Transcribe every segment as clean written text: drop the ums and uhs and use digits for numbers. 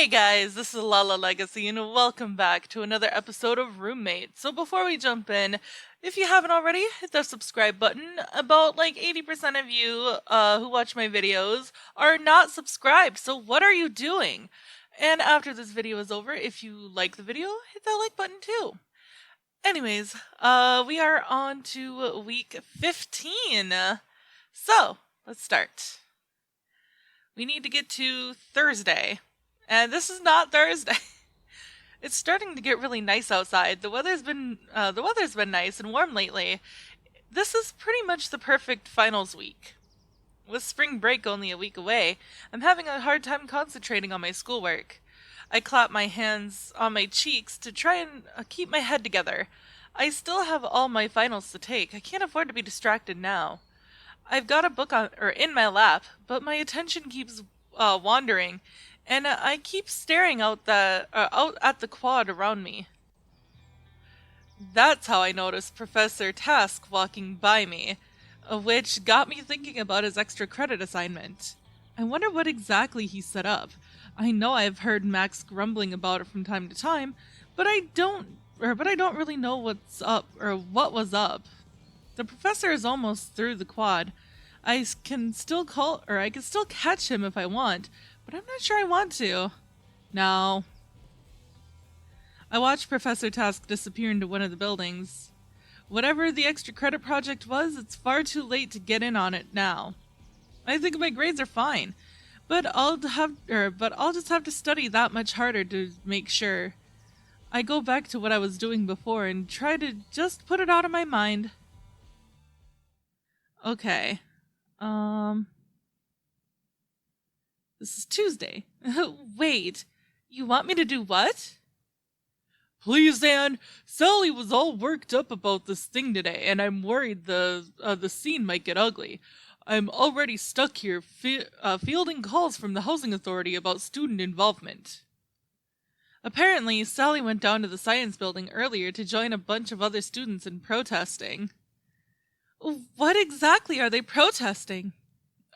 Hey guys, this is Lala Legacy and welcome back to another episode of Roommate. So before we jump in, if you haven't already, hit the subscribe button. About like 80% of you who watch my videos are not subscribed, so what are you doing? And after this video is over, if you like the video, hit that like button too. Anyways, we are on to week 15. So, let's start. We need to get to Thursday. And this is not Thursday. It's starting to get really nice outside. The weather's been nice and warm lately. This is pretty much the perfect finals week. With spring break only a week away, I'm having a hard time concentrating on my schoolwork. I clap my hands on my cheeks to try and keep my head together. I still have all my finals to take. I can't afford to be distracted now. I've got a book in my lap, but my attention keeps wandering, and I keep staring out at the quad around me. That's how I noticed Professor Task walking by me, which got me thinking about his extra credit assignment. I wonder what exactly he set up. I know I've heard Max grumbling about it from time to time, but I don't really know what's up or what was up. The professor is almost through the quad. I can still catch him if I want, but I'm not sure I want to. No. I watched Professor Task disappear into one of the buildings. Whatever the extra credit project was, it's far too late to get in on it now. I think my grades are fine, but I'll just have to study that much harder to make sure. I go back to what I was doing before and try to just put it out of my mind. Okay. This is Tuesday. Wait, you want me to do what? Please, Anne. Sally was all worked up about this thing today, and I'm worried the scene might get ugly. I'm already stuck here fielding calls from the housing authority about student involvement. Apparently, Sally went down to the science building earlier to join a bunch of other students in protesting. What exactly are they protesting?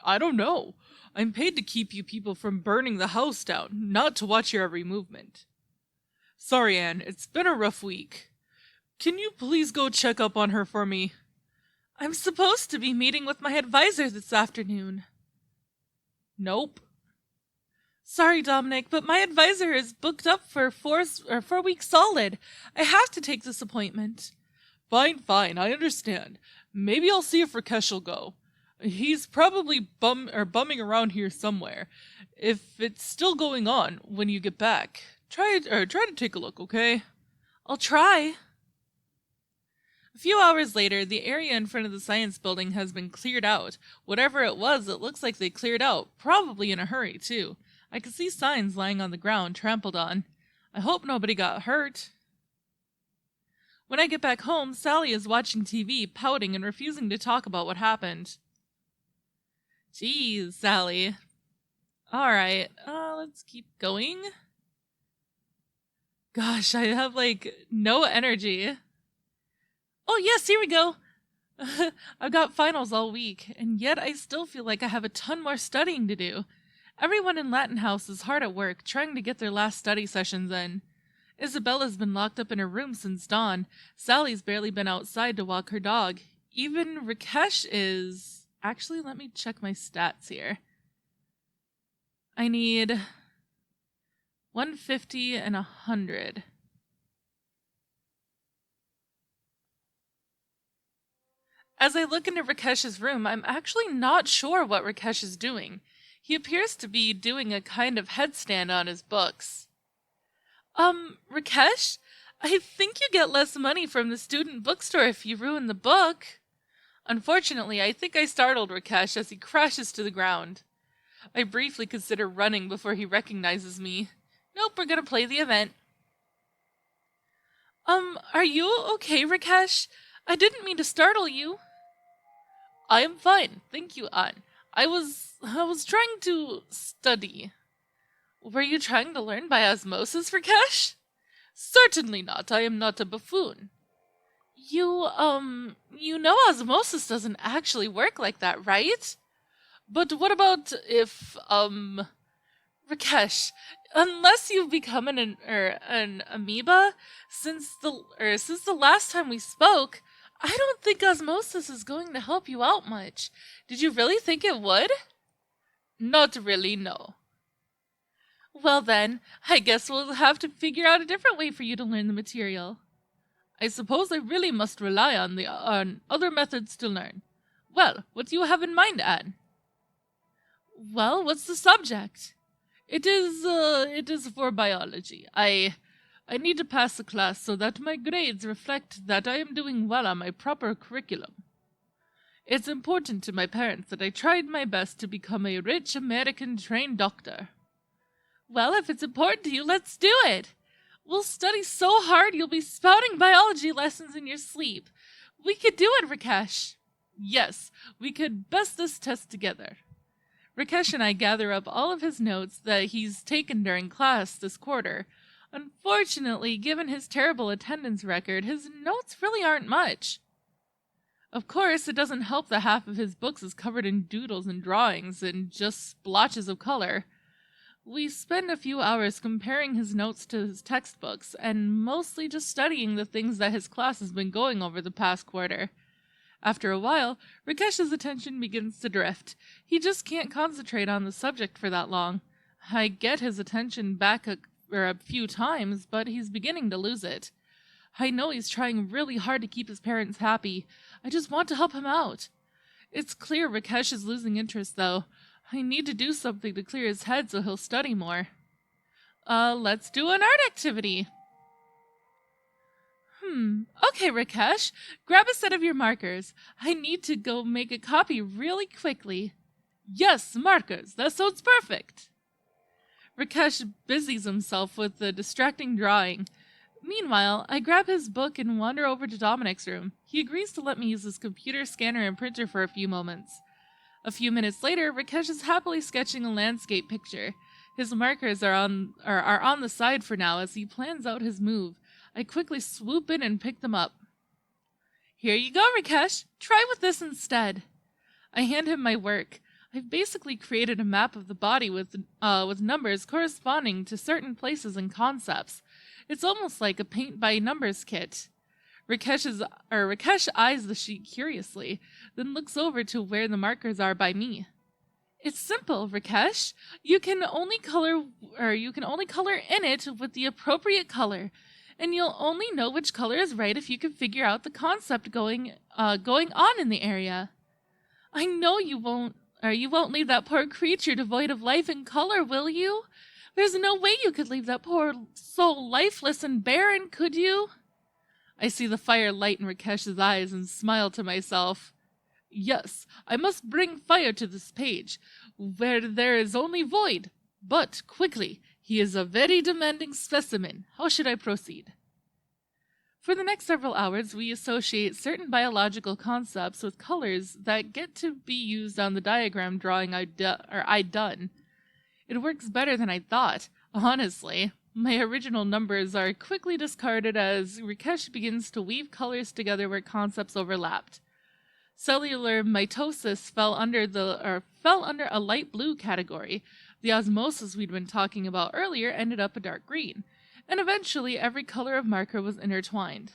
I don't know. I'm paid to keep you people from burning the house down, not to watch your every movement. Sorry, Anne, it's been a rough week. Can you please go check up on her for me? I'm supposed to be meeting with my advisor this afternoon. Nope. Sorry, Dominic, but my advisor is booked up for 4 weeks solid. I have to take this appointment. Fine, I understand. Maybe I'll see if Rakesh'll go. He's probably bumming around here somewhere. If it's still going on when you get back, try to take a look, okay? I'll try. A few hours later, the area in front of the science building has been cleared out. Whatever it was, it looks like they cleared out, probably in a hurry, too. I can see signs lying on the ground, trampled on. I hope nobody got hurt. When I get back home, Sally is watching TV, pouting and refusing to talk about what happened. Geez, Sally. Alright, let's keep going. Gosh, I have, no energy. Oh yes, here we go! I've got finals all week, and yet I still feel like I have a ton more studying to do. Everyone in Latin House is hard at work, trying to get their last study sessions in. Isabella's been locked up in her room since dawn. Sally's barely been outside to walk her dog. Even Rakesh is... Actually, let me check my stats here. I need 150 and 100. As I look into Rakesh's room, I'm actually not sure what Rakesh is doing. He appears to be doing a kind of headstand on his books. Rakesh? I think you get less money from the student bookstore if you ruin the book. Unfortunately, I think I startled Rakesh as he crashes to the ground. I briefly consider running before he recognizes me. Nope, we're gonna play the event. Are you okay, Rakesh? I didn't mean to startle you. I am fine, thank you, Anne. I was trying to study. Were you trying to learn by osmosis, Rakesh? Certainly not. I am not a buffoon. You know osmosis doesn't actually work like that, right? But what about if, Rakesh, unless you've become an amoeba since the last time we spoke, I don't think osmosis is going to help you out much. Did you really think it would? Not really, no. Well then, I guess we'll have to figure out a different way for you to learn the material. I suppose I really must rely on other methods to learn. Well, what do you have in mind, Anne? Well, what's the subject? It is for biology. I need to pass the class so that my grades reflect that I am doing well on my proper curriculum. It's important to my parents that I tried my best to become a rich American-trained doctor. Well, if it's important to you, let's do it. We'll study so hard you'll be spouting biology lessons in your sleep. We could do it, Rakesh. Yes, we could best this test together. Rakesh and I gather up all of his notes that he's taken during class this quarter. Unfortunately, given his terrible attendance record, his notes really aren't much. Of course, it doesn't help that half of his books is covered in doodles and drawings and just splotches of color. We spend a few hours comparing his notes to his textbooks, and mostly just studying the things that his class has been going over the past quarter. After a while, Rakesh's attention begins to drift. He just can't concentrate on the subject for that long. I get his attention back a few times, but he's beginning to lose it. I know he's trying really hard to keep his parents happy. I just want to help him out. It's clear Rakesh is losing interest, though. I need to do something to clear his head so he'll study more. Let's do an art activity. Okay, Rakesh, grab a set of your markers. I need to go make a copy really quickly. Yes, markers, that sounds perfect. Rakesh busies himself with the distracting drawing. Meanwhile, I grab his book and wander over to Dominic's room. He agrees to let me use his computer scanner and printer for a few moments. A few minutes later, Rakesh is happily sketching a landscape picture. His markers are on the side for now as he plans out his move. I quickly swoop in and pick them up. Here you go, Rakesh. Try with this instead. I hand him my work. I've basically created a map of the body with numbers corresponding to certain places and concepts. It's almost like a paint-by-numbers kit. Rakesh eyes the sheet curiously, then looks over to where the markers are by me. It's simple, Rakesh. You can only color in it with the appropriate color, and you'll only know which color is right if you can figure out the concept going on in the area. I know you won't leave that poor creature devoid of life and color, will you? There's no way you could leave that poor soul lifeless and barren, could you? I see the fire light in Rakesh's eyes and smile to myself. Yes, I must bring fire to this page, where there is only void. But, quickly, he is a very demanding specimen. How should I proceed? For the next several hours, we associate certain biological concepts with colors that get to be used on the diagram drawing I'd done. It works better than I thought, honestly. My original numbers are quickly discarded as Rakesh begins to weave colors together where concepts overlapped. Cellular mitosis fell under a light blue category. The osmosis we'd been talking about earlier ended up a dark green, and eventually every color of marker was intertwined.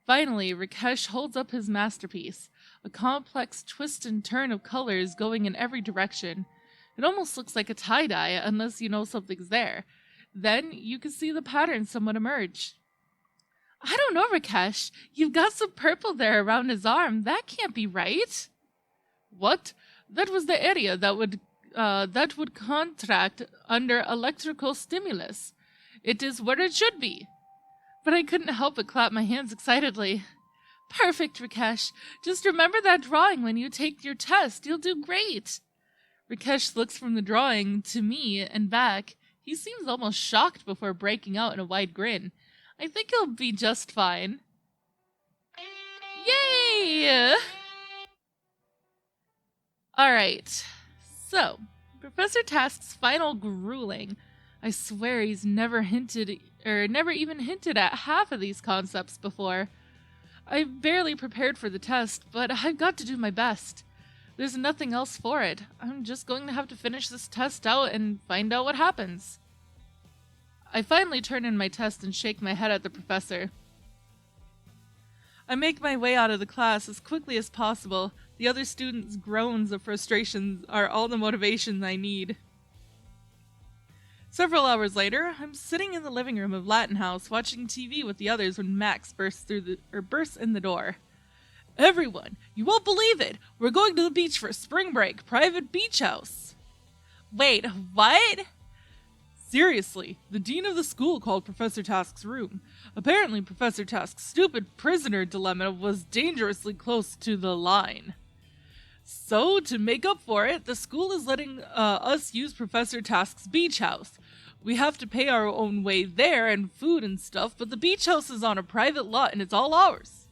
Finally, Rakesh holds up his masterpiece, a complex twist and turn of colors going in every direction. It almost looks like a tie-dye unless you know something's there. Then you can see the pattern somewhat emerge. I don't know, Rakesh. You've got some purple there around his arm. That can't be right. What? That was the area that would contract under electrical stimulus. It is where it should be. But I couldn't help but clap my hands excitedly. Perfect, Rakesh. Just remember that drawing when you take your test. You'll do great. Rakesh looks from the drawing to me and back. He seems almost shocked before breaking out in a wide grin. I think he'll be just fine. Yay! Alright, so, Professor Task's final grueling. I swear he's never even hinted at half of these concepts before. I barely prepared for the test, but I've got to do my best. There's nothing else for it. I'm just going to have to finish this test out and find out what happens. I finally turn in my test and shake my head at the professor. I make my way out of the class as quickly as possible. The other students' groans of frustration are all the motivation I need. Several hours later, I'm sitting in the living room of Latin House watching TV with the others when Max bursts in the door. Everyone, you won't believe it! We're going to the beach for spring break, private beach house! Wait, what? Seriously, the dean of the school called Professor Task's room. Apparently Professor Task's stupid prisoner dilemma was dangerously close to the line. So, to make up for it, the school is letting us use Professor Task's beach house. We have to pay our own way there and food and stuff, but the beach house is on a private lot and it's all ours.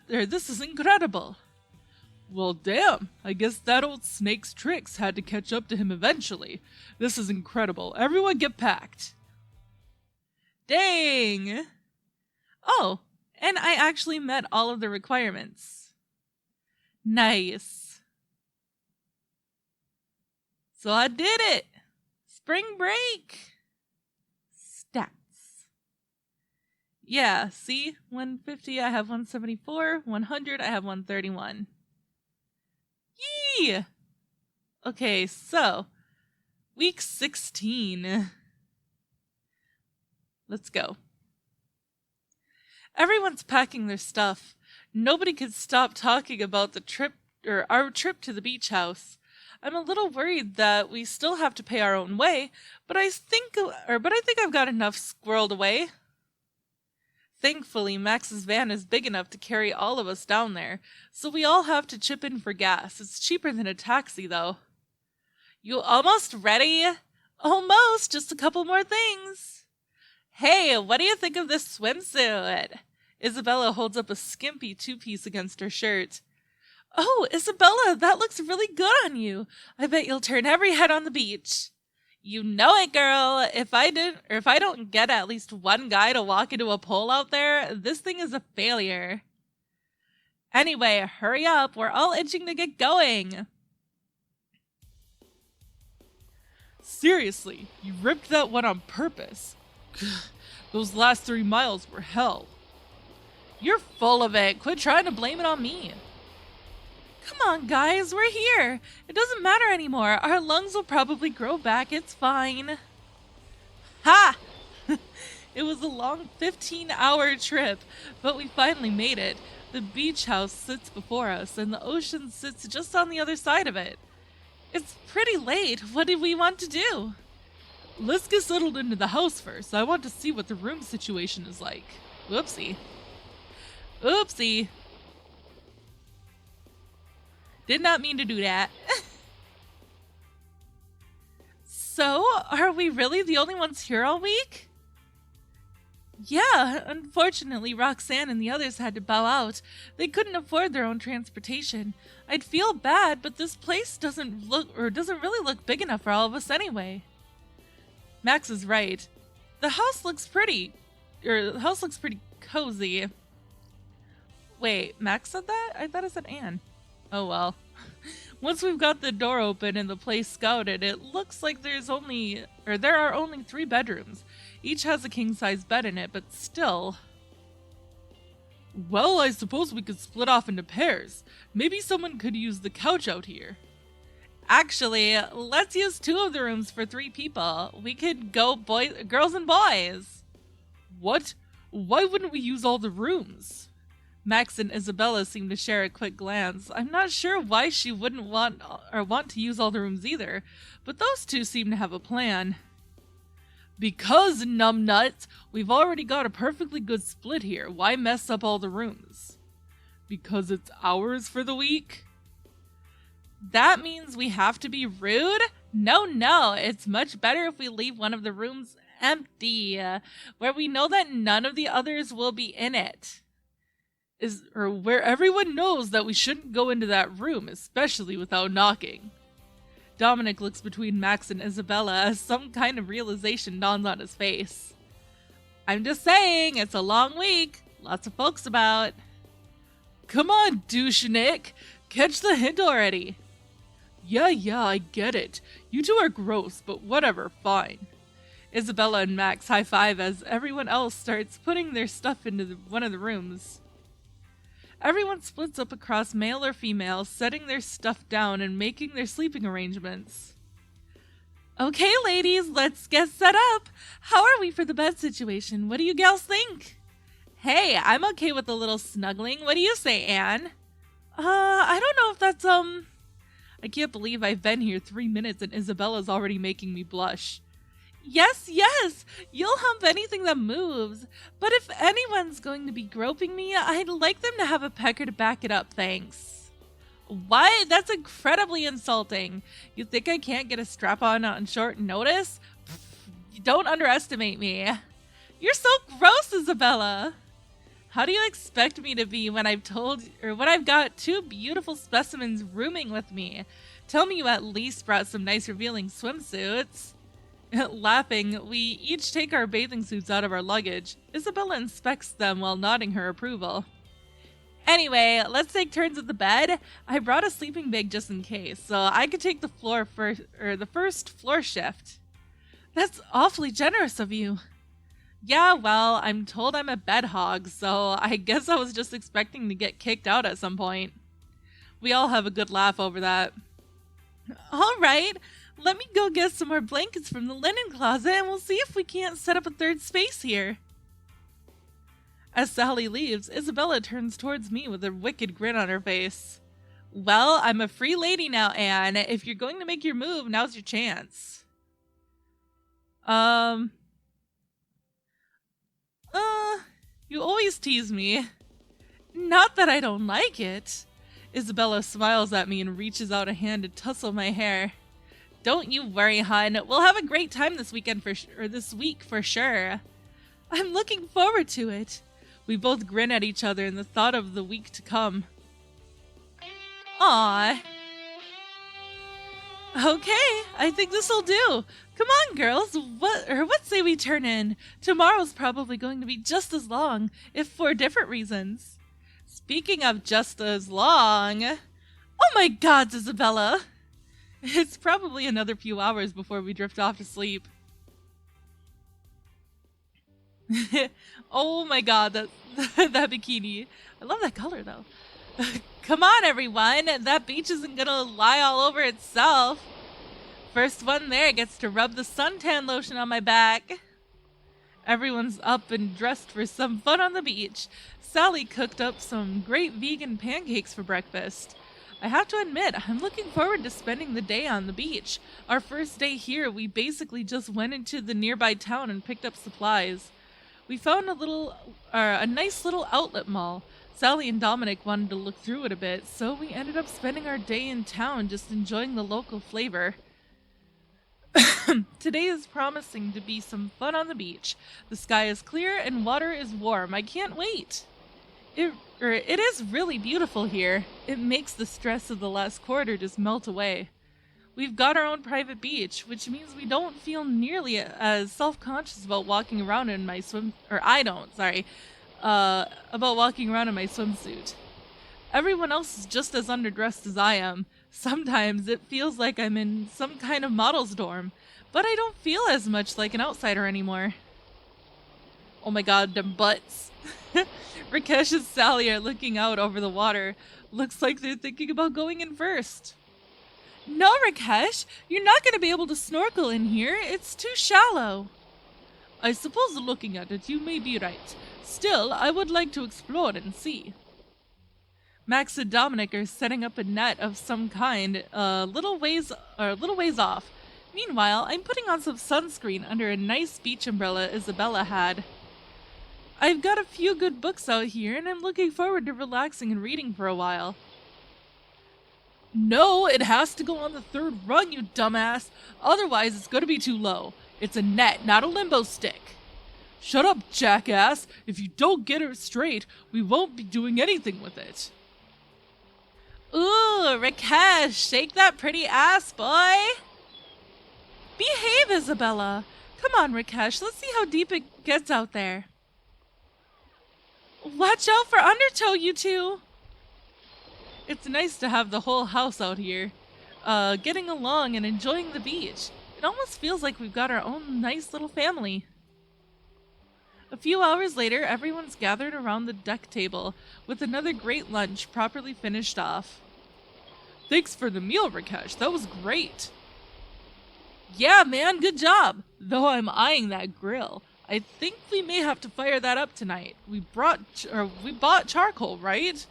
This is incredible. Well, damn, I guess that old snake's tricks had to catch up to him eventually. This is incredible. Everyone get packed. Dang! Oh, and I actually met all of the requirements. Nice. So I did it! Spring break! Stats. Yeah, see? 150, I have 174. 100, I have 131. Yee! Okay, so, week 16. Let's go. Everyone's packing their stuff. Nobody could stop talking about the trip, or our trip to the beach house. I'm a little worried that we still have to pay our own way, but I think I've got enough squirreled away. Thankfully, Max's van is big enough to carry all of us down there, so we all have to chip in for gas. It's cheaper than a taxi, though. You almost ready? Almost, just a couple more things. Hey, what do you think of this swimsuit? Isabella holds up a skimpy two-piece against her shirt. Oh, Isabella, that looks really good on you. I bet you'll turn every head on the beach. You know it, girl. If I don't get at least one guy to walk into a pool out there, this thing is a failure. Anyway, hurry up. We're all itching to get going. Seriously, you ripped that one on purpose. Those last 3 miles were hell. You're full of it. Quit trying to blame it on me. Come on, guys, we're here. It doesn't matter anymore. Our lungs will probably grow back. It's fine. Ha! It was a long 15-hour trip, but we finally made it. The beach house sits before us, and the ocean sits just on the other side of it. It's pretty late. What do we want to do? Let's get settled into the house first. I want to see what the room situation is like. Whoopsie. Oopsie. Did not mean to do that. So, are we really the only ones here all week? Yeah, unfortunately Roxanne and the others had to bow out. They couldn't afford their own transportation. I'd feel bad, but this place doesn't really look big enough for all of us anyway. Max is right. The house looks pretty cozy. Wait, Max said that? I thought it said Anne. Oh well. Once we've got the door open and the place scouted, it looks like there are only 3 bedrooms. Each has a king-size bed in it, but still. Well, I suppose we could split off into pairs. Maybe someone could use the couch out here. Actually, let's use 2 of the rooms for 3 people. We could go girls and boys. What? Why wouldn't we use all the rooms? Max and Isabella seem to share a quick glance. I'm not sure why she wouldn't want to use all the rooms either, but those 2 seem to have a plan. Because, numbnuts, we've already got a perfectly good split here. Why mess up all the rooms? Because it's ours for the week? That means we have to be rude? No, it's much better if we leave one of the rooms empty, where we know that none of the others will be in it. Where everyone knows that we shouldn't go into that room, especially without knocking. Dominic looks between Max and Isabella as some kind of realization dawns on his face. I'm just saying, it's a long week. Lots of folks about. Come on, douche Nick. Catch the hint already. Yeah, I get it. You two are gross, but whatever, fine. Isabella and Max high five as everyone else starts putting their stuff into one of the rooms. Everyone splits up across male or female, setting their stuff down and making their sleeping arrangements. Okay, ladies, let's get set up. How are we for the bed situation? What do you gals think? Hey, I'm okay with a little snuggling. What do you say, Anne? I don't know if that's, I can't believe I've been here 3 minutes and Isabella's already making me blush. Yes, you'll hump anything that moves. But if anyone's going to be groping me, I'd like them to have a pecker to back it up, thanks. What? That's incredibly insulting. You think I can't get a strap-on short notice? Pfft, don't underestimate me. You're so gross, Isabella. How do you expect me to be when I've got 2 beautiful specimens rooming with me? Tell me you at least brought some nice revealing swimsuits. Laughing, we each take our bathing suits out of our luggage. Isabella inspects them while nodding her approval. Anyway, let's take turns at the bed. I brought a sleeping bag just in case, so I could take the first floor shift. That's awfully generous of you. Yeah, well, I'm told I'm a bed hog, so I guess I was just expecting to get kicked out at some point. We all have a good laugh over that. All right, let me go get some more blankets from the linen closet and we'll see if we can't set up a third space here. As Sally leaves, Isabella turns towards me with a wicked grin on her face. Well, I'm a free lady now, Anne. If you're going to make your move, now's your chance. You always tease me. Not that I don't like it. Isabella smiles at me and reaches out a hand to tussle my hair. Don't you worry, hon. We'll have a great time this week for sure. I'm looking forward to it. We both grin at each other in the thought of the week to come. Aww. Okay, I think this'll do. Come on, girls. What say we turn in? Tomorrow's probably going to be just as long, if for different reasons. Speaking of just as long... Oh my God, Isabella! It's probably another few hours before we drift off to sleep. Oh my God, that bikini. I love that color, though. Come on, everyone. That beach isn't gonna lie all over itself. First one there gets to rub the suntan lotion on my back. Everyone's up and dressed for some fun on the beach. Sally cooked up some great vegan pancakes for breakfast. I have to admit, I'm looking forward to spending the day on the beach. Our first day here, we basically just went into the nearby town and picked up supplies. We found a nice little outlet mall. Sally and Dominic wanted to look through it a bit, so we ended up spending our day in town just enjoying the local flavor. Today is promising to be some fun on the beach. The sky is clear and water is warm. I can't wait. It is really beautiful here. It makes the stress of the last quarter just melt away. We've got our own private beach, which means we don't feel nearly as self-conscious about walking around in my about walking around in my swimsuit. Everyone else is just as underdressed as I am. Sometimes it feels like I'm in some kind of model's dorm, but I don't feel as much like an outsider anymore. Oh my God, them butts. Rakesh and Sally are looking out over the water. Looks like they're thinking about going in first. No, Rakesh, you're not going to be able to snorkel in here. It's too shallow. I suppose looking at it, you may be right. Still, I would like to explore and see. Max and Dominic are setting up a net of some kind a little ways off. Meanwhile, I'm putting on some sunscreen under a nice beach umbrella Isabella had. I've got a few good books out here, and I'm looking forward to relaxing and reading for a while. No, it has to go on the 3rd rung, you dumbass. Otherwise, it's going to be too low. It's a net, not a limbo stick. Shut up, jackass. If you don't get it straight, we won't be doing anything with it. Ooh, Rakesh, shake that pretty ass, boy. Behave, Isabella. Come on, Rakesh, let's see how deep it gets out there. Watch out for undertow, you two. It's nice to have the whole house out here, getting along and enjoying the beach. It almost feels like we've got our own nice little family. A few hours later, everyone's gathered around the deck table with another great lunch properly finished off. Thanks for the meal, Rakesh. That was great. Yeah, man, good job. Though I'm eyeing that grill, I think we may have to fire that up tonight. We bought charcoal, right?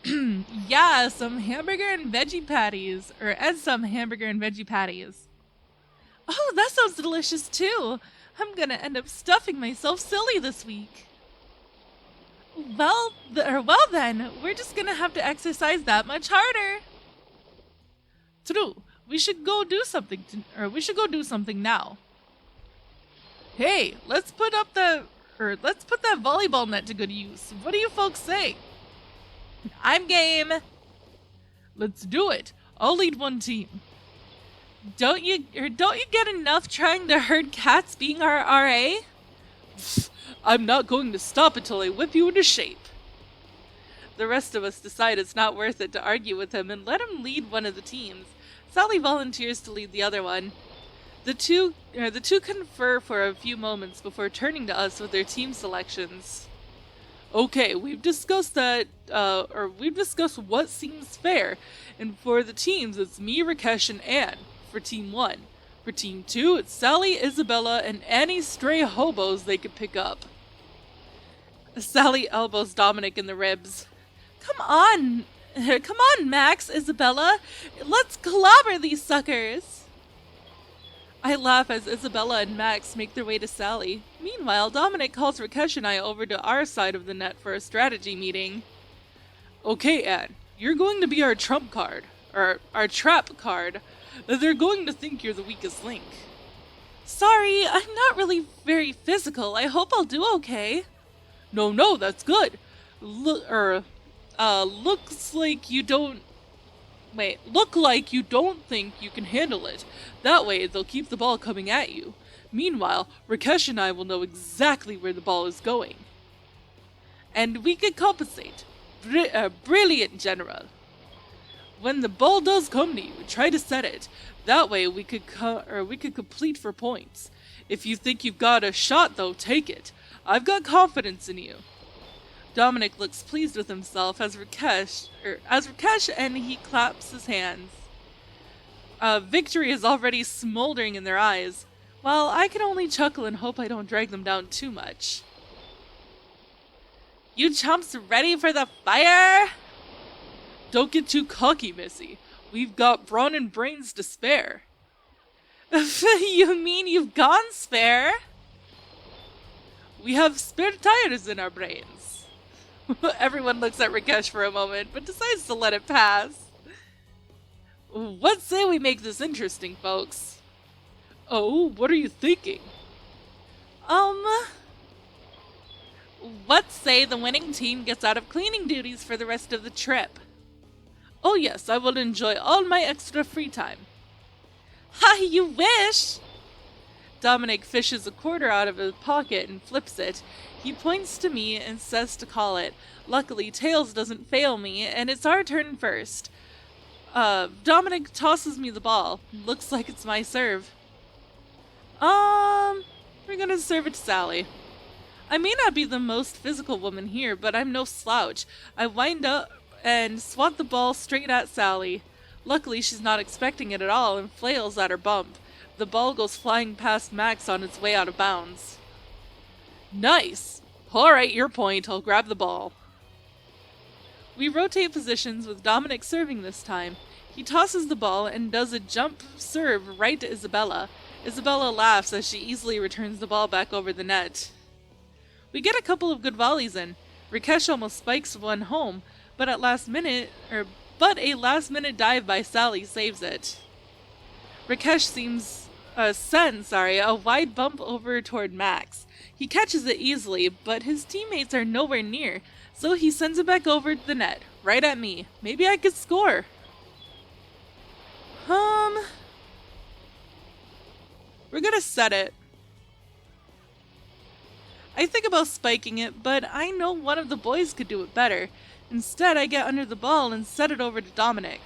Yeah, some hamburger and veggie patties, some hamburger and veggie patties. Oh, that sounds delicious too. I'm gonna end up stuffing myself silly this week. Well then, we're just gonna have to exercise that much harder. True. We should go do something now. Hey, let's put that volleyball net to good use. What do you folks say? I'm game. Let's do it. I'll lead one team. Don't you get enough trying to herd cats being our RA? I'm not going to stop until I whip you into shape. The rest of us decide it's not worth it to argue with him and let him lead one of the teams. Sally volunteers to lead the other one. The two confer for a few moments before turning to us with their team selections. Okay, we've discussed what seems fair, and for the teams, it's me, Rakesh, and Anne, for Team 1. For Team 2, it's Sally, Isabella, and any stray hobos they could pick up. Sally elbows Dominic in the ribs. Come on, Max, Isabella, let's clobber these suckers! I laugh as Isabella and Max make their way to Sally. Meanwhile, Dominic calls Rakesh and I over to our side of the net for a strategy meeting. Okay, Anne, you're going to be our trump card, or our trap card. They're going to think you're the weakest link. Sorry, I'm not really very physical. I hope I'll do okay. No, that's good. Look like you don't think you can handle it. That way, they'll keep the ball coming at you. Meanwhile, Rakesh and I will know exactly where the ball is going. And we can compensate. Brilliant, General. When the ball does come to you, try to set it. That way, we could complete for points. If you think you've got a shot, though, take it. I've got confidence in you. Dominic looks pleased with himself as Rakesh and he claps his hands. Victory is already smoldering in their eyes, while I can only chuckle and hope I don't drag them down too much. You chumps ready for the fire? Don't get too cocky, Missy. We've got brawn and brains to spare. You mean you've gone spare? We have spare tires in our brains. Everyone looks at Rakesh for a moment, but decides to let it pass. What say we make this interesting, folks? Oh, what are you thinking? What say the winning team gets out of cleaning duties for the rest of the trip? Oh yes, I will enjoy all my extra free time. Ha, you wish! Dominic fishes a quarter out of his pocket and flips it. He points to me and says to call it. Luckily, Tails doesn't fail me, and it's our turn first. Dominic tosses me the ball. Looks like it's my serve. We're gonna serve it to Sally. I may not be the most physical woman here, but I'm no slouch. I wind up and swat the ball straight at Sally. Luckily, she's not expecting it at all and flails at her bump. The ball goes flying past Max on its way out of bounds. Nice! Alright, your point. I'll grab the ball. We rotate positions with Dominic serving this time. He tosses the ball and does a jump serve right to Isabella. Isabella laughs as she easily returns the ball back over the net. We get a couple of good volleys in. Rakesh almost spikes one home, but a last minute dive by Sally saves it. Rakesh sends a wide bump over toward Max. He catches it easily, but his teammates are nowhere near, so he sends it back over the net, right at me. Maybe I could score. We're gonna set it. I think about spiking it, but I know one of the boys could do it better. Instead, I get under the ball and set it over to Dominic.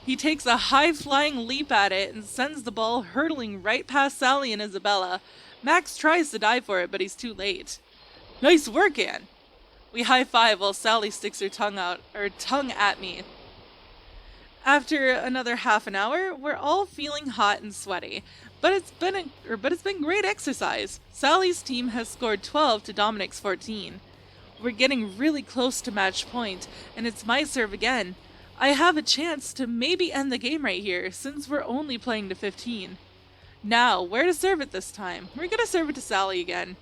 He takes a high-flying leap at it and sends the ball hurtling right past Sally and Isabella. Max tries to dive for it, but he's too late. Nice work, Anne! We high-five while Sally sticks her tongue at me. After another half an hour, we're all feeling hot and sweaty, but it's been great exercise. Sally's team has scored 12 to Dominic's 14. We're getting really close to match point, and it's my serve again. I have a chance to maybe end the game right here, since we're only playing to 15. Now, where to serve it this time? We're gonna serve it to Sally again.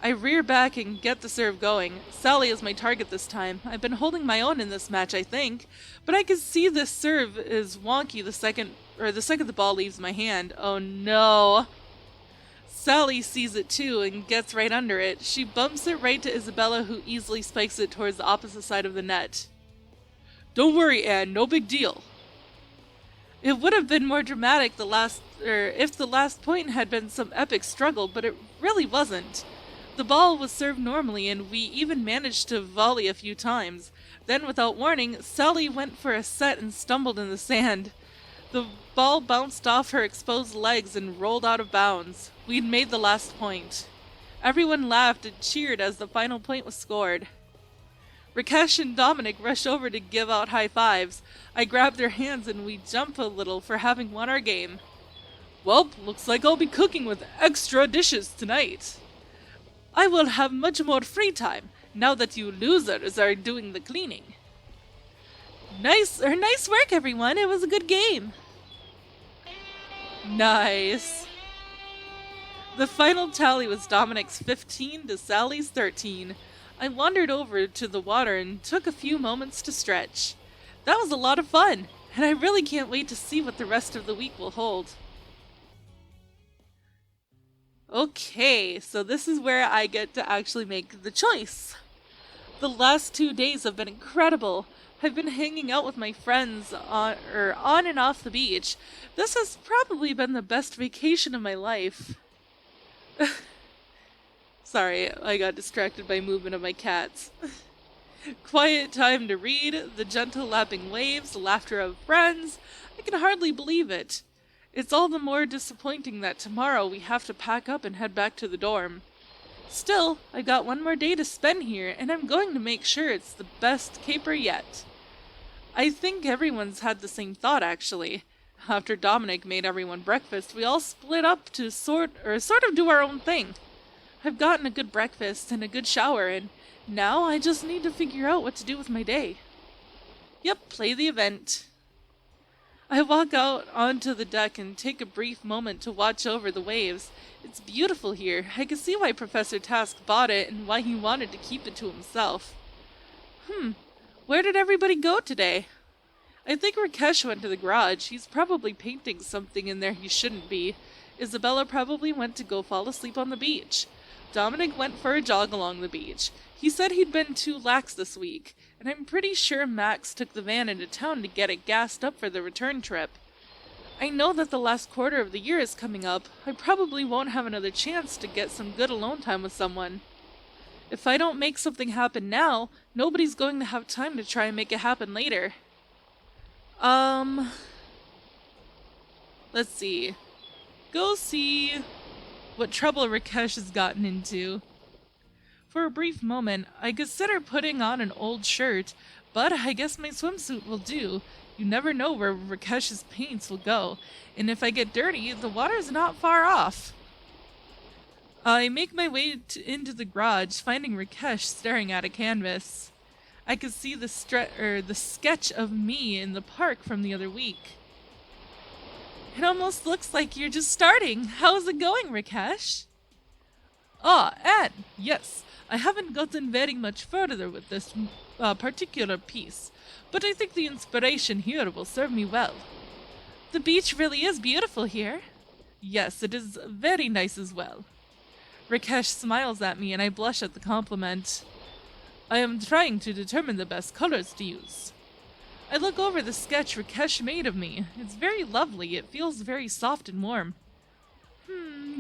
I rear back and get the serve going. Sally is my target this time. I've been holding my own in this match, I think, but I can see this serve is wonky the second the ball leaves my hand. Oh no. Sally sees it too and gets right under it. She bumps it right to Isabella, who easily spikes it towards the opposite side of the net. Don't worry, Anne, no big deal. It would have been more dramatic if the last point had been some epic struggle, but it really wasn't. The ball was served normally, and we even managed to volley a few times. Then, without warning, Sally went for a set and stumbled in the sand. The ball bounced off her exposed legs and rolled out of bounds. We'd made the last point. Everyone laughed and cheered as the final point was scored. Rakesh and Dominic rush over to give out high fives. I grab their hands and we jump a little for having won our game. Well, looks like I'll be cooking with extra dishes tonight. I will have much more free time now that you losers are doing the cleaning. Nice work, everyone. It was a good game. Nice. The final tally was Dominic's 15 to Sally's 13. I wandered over to the water and took a few moments to stretch. That was a lot of fun, and I really can't wait to see what the rest of the week will hold. Okay, so this is where I get to actually make the choice. The last 2 days have been incredible. I've been hanging out with my friends on and off the beach. This has probably been the best vacation of my life. Sorry, I got distracted by movement of my cats. Quiet time to read, the gentle lapping waves, the laughter of friends. I can hardly believe it. It's all the more disappointing that tomorrow we have to pack up and head back to the dorm. Still, I've got one more day to spend here, and I'm going to make sure it's the best caper yet. I think everyone's had the same thought, actually. After Dominic made everyone breakfast, we all split up to sort of do our own thing. I've gotten a good breakfast and a good shower, and now I just need to figure out what to do with my day. Yep, play the event. I walk out onto the deck and take a brief moment to watch over the waves. It's beautiful here. I can see why Professor Task bought it and why he wanted to keep it to himself. Where did everybody go today? I think Rakesh went to the garage. He's probably painting something in there he shouldn't be. Isabella probably went to go fall asleep on the beach. Dominic went for a jog along the beach. He said he'd been too lax this week, and I'm pretty sure Max took the van into town to get it gassed up for the return trip. I know that the last quarter of the year is coming up. I probably won't have another chance to get some good alone time with someone. If I don't make something happen now, nobody's going to have time to try and make it happen later. Let's see. Go see what trouble Rakesh has gotten into. For a brief moment, I consider putting on an old shirt, but I guess my swimsuit will do. You never know where Rakesh's paints will go, and if I get dirty, the water's not far off. I make my way into the garage, finding Rakesh staring at a canvas. I can see the sketch of me in the park from the other week. It almost looks like you're just starting. How's it going, Rakesh? Ah, Anne, yes. I haven't gotten very much further with this particular piece, but I think the inspiration here will serve me well. The beach really is beautiful here. Yes, it is very nice as well. Rakesh smiles at me and I blush at the compliment. I am trying to determine the best colors to use. I look over the sketch Rakesh made of me. It's very lovely. It feels very soft and warm.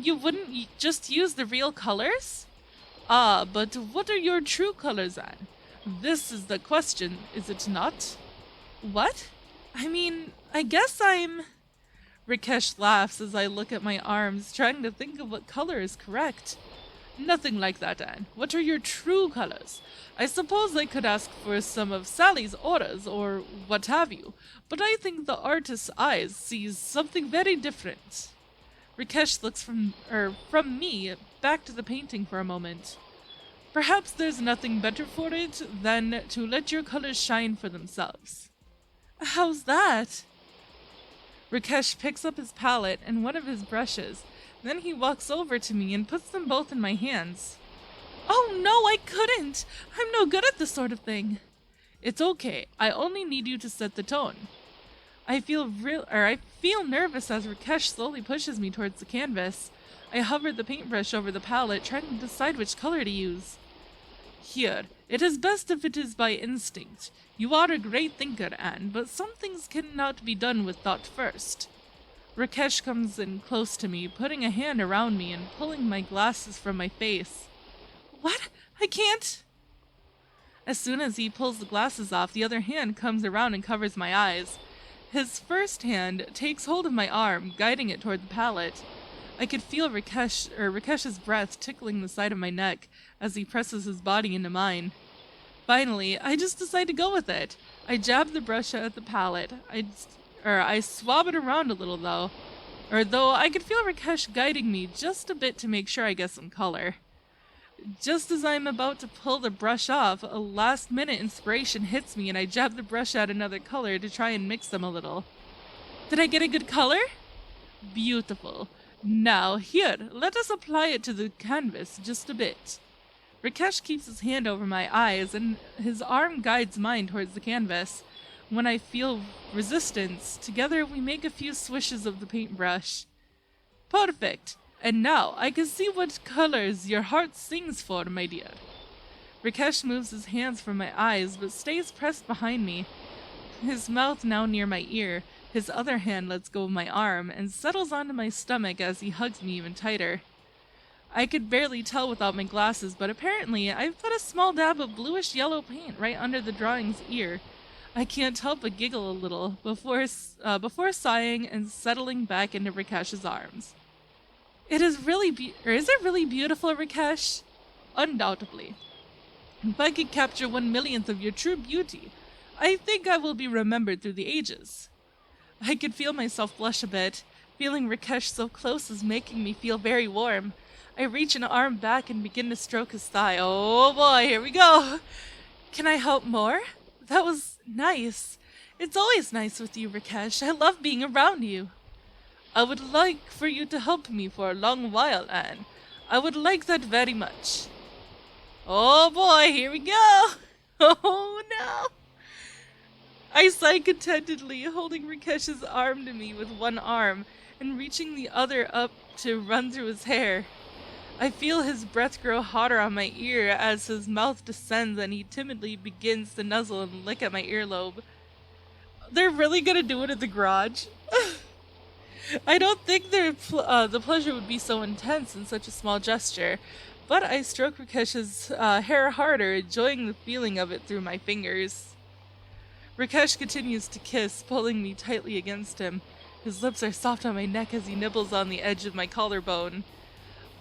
You wouldn't just use the real colors? Ah, but what are your true colors, Anne? This is the question, is it not? What? I mean, I guess I'm. Rakesh laughs as I look at my arms, trying to think of what color is correct. Nothing like that, Anne. What are your true colors? I suppose I could ask for some of Sally's auras, or what have you, but I think the artist's eyes sees something very different. Rakesh looks from me back to the painting for a moment. Perhaps there's nothing better for it than to let your colors shine for themselves. How's that? Rakesh picks up his palette and one of his brushes. Then he walks over to me and puts them both in my hands. Oh no, I couldn't! I'm no good at this sort of thing. It's okay. I only need you to set the tone. I feel nervous as Rakesh slowly pushes me towards the canvas. I hover the paintbrush over the palette, trying to decide which color to use. Here, it is best if it is by instinct. You are a great thinker, Anne, but some things cannot be done with thought first. Rakesh comes in close to me, putting a hand around me and pulling my glasses from my face. What? I can't. As soon as he pulls the glasses off, the other hand comes around and covers my eyes. His first hand takes hold of my arm, guiding it toward the palette. I could feel Rakesh's breath tickling the side of my neck as he presses his body into mine. Finally, I just decide to go with it. I jab the brush at the palette. I swab it around a little though I could feel Rakesh guiding me just a bit to make sure I get some color. Just as I'm about to pull the brush off, a last-minute inspiration hits me and I jab the brush at another color to try and mix them a little. Did I get a good color? Beautiful. Now, here, let us apply it to the canvas just a bit. Rakesh keeps his hand over my eyes and his arm guides mine towards the canvas. When I feel resistance, together we make a few swishes of the paintbrush. Perfect! And now I can see what colors your heart sings for, my dear. Rakesh moves his hands from my eyes but stays pressed behind me, his mouth now near my ear. His other hand lets go of my arm and settles onto my stomach as he hugs me even tighter. I could barely tell without my glasses, but apparently I've put a small dab of bluish-yellow paint right under the drawing's ear. I can't help but giggle a little before sighing and settling back into Rakesh's arms. Is it really beautiful, Rakesh? Undoubtedly. If I could capture 1/1,000,000th of your true beauty, I think I will be remembered through the ages. I could feel myself blush a bit. Feeling Rakesh so close is making me feel very warm. I reach an arm back and begin to stroke his thigh. Oh boy, here we go. Can I help more? That was nice. It's always nice with you, Rakesh. I love being around you. I would like for you to help me for a long while, Anne. I would like that very much. Oh boy, here we go. Oh no. I sigh contentedly, holding Rakesh's arm to me with one arm and reaching the other up to run through his hair. I feel his breath grow hotter on my ear as his mouth descends and he timidly begins to nuzzle and lick at my earlobe. They're really gonna do it at the garage? I don't think the pleasure would be so intense in such a small gesture, but I stroke Rakesh's hair harder, enjoying the feeling of it through my fingers. Rakesh continues to kiss, pulling me tightly against him. His lips are soft on my neck as he nibbles on the edge of my collarbone.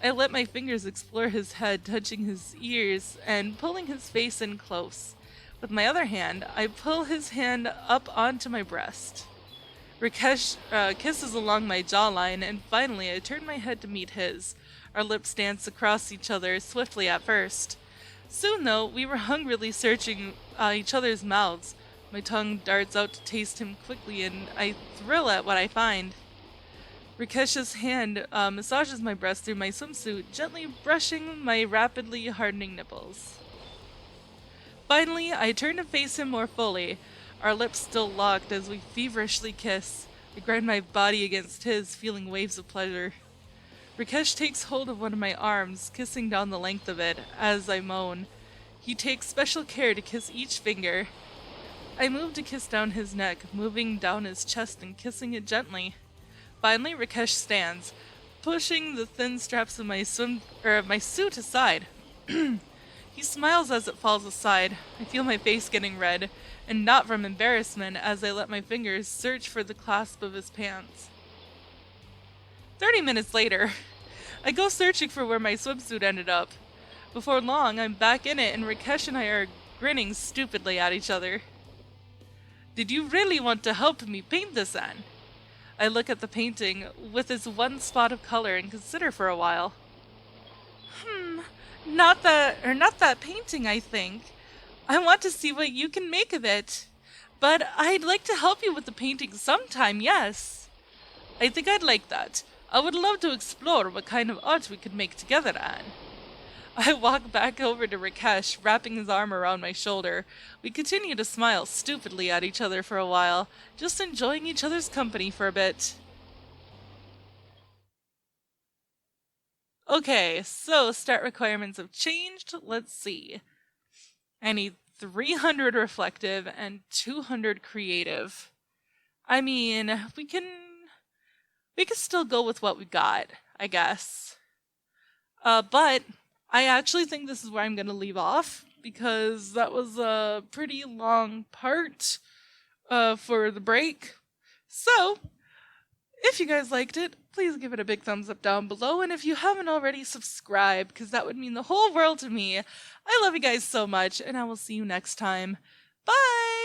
I let my fingers explore his head, touching his ears and pulling his face in close. With my other hand, I pull his hand up onto my breast. Rakesh kisses along my jawline, and finally I turn my head to meet his. Our lips dance across each other, swiftly at first. Soon, though, we were hungrily searching each other's mouths. My tongue darts out to taste him quickly, and I thrill at what I find. Rakesh's hand massages my breast through my swimsuit, gently brushing my rapidly hardening nipples. Finally, I turn to face him more fully, our lips still locked as we feverishly kiss. I grind my body against his, feeling waves of pleasure. Rakesh takes hold of one of my arms, kissing down the length of it, as I moan. He takes special care to kiss each finger. I move to kiss down his neck, moving down his chest and kissing it gently. Finally, Rakesh stands, pushing the thin straps of my suit aside. He smiles as it falls aside. I feel my face getting red, and not from embarrassment as I let my fingers search for the clasp of his pants. 30 minutes later, I go searching for where my swimsuit ended up. Before long, I'm back in it and Rakesh and I are grinning stupidly at each other. Did you really want to help me paint this, Anne? I look at the painting with its one spot of color and consider for a while. Not that painting, I think. I want to see what you can make of it. But I'd like to help you with the painting sometime, yes. I think I'd like that. I would love to explore what kind of art we could make together, Anne. I walk back over to Rakesh, wrapping his arm around my shoulder. We continue to smile stupidly at each other for a while, just enjoying each other's company for a bit. Okay, so start requirements have changed. Let's see. I need 300 reflective and 200 creative. I mean, we can still go with what we got, I guess. But I actually think this is where I'm going to leave off, because that was a pretty long part for the break. So, if you guys liked it, please give it a big thumbs up down below, and if you haven't already, subscribe, because that would mean the whole world to me. I love you guys so much, and I will see you next time. Bye!